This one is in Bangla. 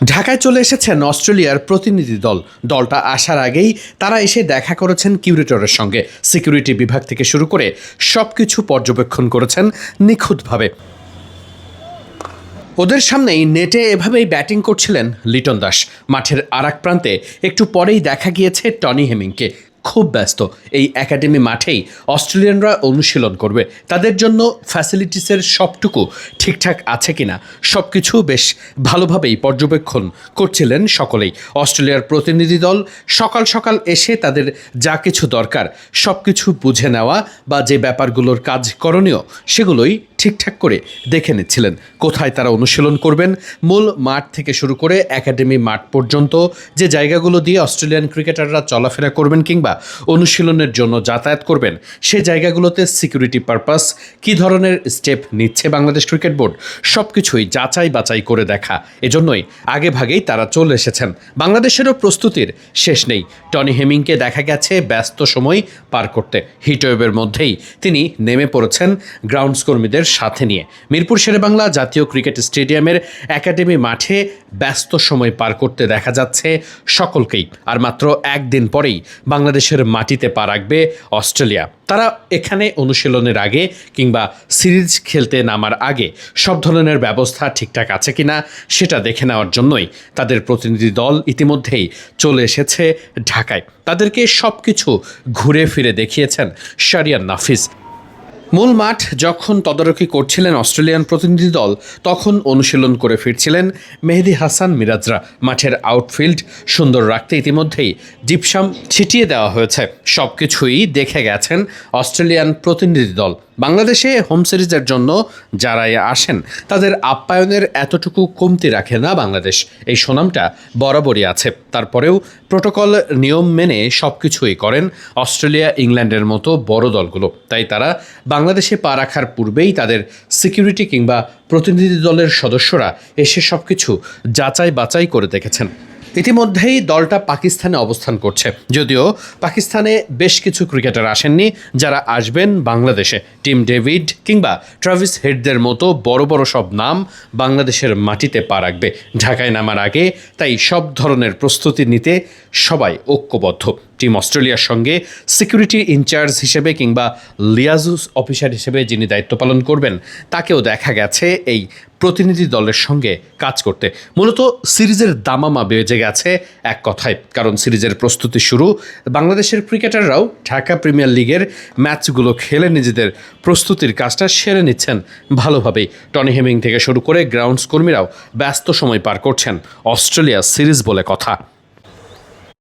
ঢাকায় চলে এসেছেন অস্ট্রেলিয়ার প্রতিনিধি দল। দলটা আসার আগেই তারা এসে দেখা করেছেন কিউরেটরের সঙ্গে। সিকিউরিটি বিভাগ থেকে শুরু করে সবকিছু পর্যবেক্ষণ করেছেন নিখুঁতভাবে। ওদের সামনেই নেটে এভাবেই ব্যাটিং করছিলেন লিটন দাস। মাঠের আরেক প্রান্তে একটু পরেই দেখা গিয়েছে টনি হেমিংকে। খুব ব্যস্ত। এই একাডেমি মাঠেই অস্ট্রেলিয়ানরা অনুশীলন করবে। তাদের জন্য ফ্যাসিলিটিসের সবটুকু ঠিকঠাক আছে কিনা সব কিছু বেশ ভালোভাবেই পর্যবেক্ষণ করছিলেন সকলেই। অস্ট্রেলিয়ার প্রতিনিধি দল সকাল সকাল এসে তাদের যা কিছু দরকার সব কিছু বুঝে নেওয়া বা যে ব্যাপারগুলোর কাজ করণীয় সেগুলোই ঠিকঠাক করে দেখে নিচ্ছিলেন। কোথায় তারা অনুশীলন করবেন, মূল মাঠ থেকে শুরু করে একাডেমি মাঠ পর্যন্ত যে জায়গাগুলো দিয়ে অস্ট্রেলিয়ান ক্রিকেটাররা চলাফেরা করবেন কিংবা অনুশীলনের জন্য যাতায়াত করবেন, সে জায়গাগুলোতে সিকিউরিটি পারপাস কী ধরনের স্টেপ নিচ্ছে বাংলাদেশ ক্রিকেট বোর্ড সব কিছুই যাচাই বাছাই করে দেখা। এজন্যই আগে ভাগেই তারা চলে এসেছেন। বাংলাদেশেরও প্রস্তুতির শেষ নেই। টনি হেমিংকে দেখা গেছে ব্যস্ত সময় পার করতে। হিটওয়েভের মধ্যেই তিনি নেমে পড়েছেন গ্রাউন্ডস কর্মীদের সাথে নিয়ে। মিরপুর শেরেবাংলা জাতীয় ক্রিকেট স্টেডিয়ামের একাডেমি মাঠে ব্যস্ত সময় পার করতে দেখা যাচ্ছে সকলকেই। আর মাত্র একদিন পরেই বাংলাদেশের মাটিতে পা রাখবে অস্ট্রেলিয়া। তারা এখানে অনুশীলনের আগে কিংবা সিরিজ খেলতে নামার আগে সব ধরনের ব্যবস্থা ঠিকঠাক আছে কিনা সেটা দেখে নেওয়ার জন্যই তাদের প্রতিনিধি দল ইতিমধ্যেই চলে এসেছে ঢাকায়। তাদেরকে সব কিছু ঘুরে ফিরে দেখিয়েছেন শাহরিয়ার নাফিস। মূল মাঠ যখন তদারকি করছিলেন অস্ট্রেলিয়ান প্রতিনিধি দল, তখন অনুশীলন করে ফিরছিলেন মেহেদী হাসান মিরাজরা। মাঠের আউটফিল্ড সুন্দর রাখতে ইতিমধ্যেই জিপসাম ছিটিয়ে দেওয়া হয়েছে। সব কিছুই দেখে গেছেন অস্ট্রেলিয়ান প্রতিনিধি দল। বাংলাদেশে হোম সিরিজের জন্য যারাই আসেন তাদের আপ্যায়নের এতটুকু কমতি রাখে না বাংলাদেশ। এই সুনামটা বরাবরই আছে। তারপরেও প্রোটোকল নিয়ম মেনে সব কিছুই করেন অস্ট্রেলিয়া, ইংল্যান্ডের মতো বড় দলগুলো। তাই তারা বাংলাদেশে পা রাখার পূর্বেই তাদের সিকিউরিটি কিংবা প্রতিনিধি দলের সদস্যরা এসে সব কিছু যাচাই বাছাই করে দেখেছেন। ইতিমধ্যেই দলটা পাকিস্তানে অবস্থান করছে। যদিও পাকিস্তানে বেশ কিছু ক্রিকেটার আসেননি যারা আসবেন বাংলাদেশে। টিম ডেভিড কিংবা ট্রাভিস হেডদের মতো বড় বড় সব নাম বাংলাদেশের মাটিতে পা রাখবে ঢাকায় নামার আগে। তাই সব ধরনের প্রস্তুতি নিতে সবাই ঐক্যবদ্ধ। টিম অস্ট্রেলিয়ার সঙ্গে সিকিউরিটি ইনচার্জ হিসেবে কিংবা লিয়াজুস অফিসার হিসেবে যিনি দায়িত্ব পালন করবেন তাকেও দেখা গেছে এই প্রতিনিধি দলের সঙ্গে কাজ করতে। মূলত সিরিজের দামামা বেজে গেছে এক কথায়, কারণ সিরিজের প্রস্তুতি শুরু। বাংলাদেশের ক্রিকেটাররাও ঢাকা প্রিমিয়ার লিগের ম্যাচগুলো খেলে নিজেদের প্রস্তুতির কাজটা সেরে নিচ্ছেন ভালোভাবেই। টনি হেমিং থেকে শুরু করে গ্রাউন্ডস কর্মীরাও ব্যস্ত সময় পার করছেন। অস্ট্রেলিয়া সিরিজ বলে কথা।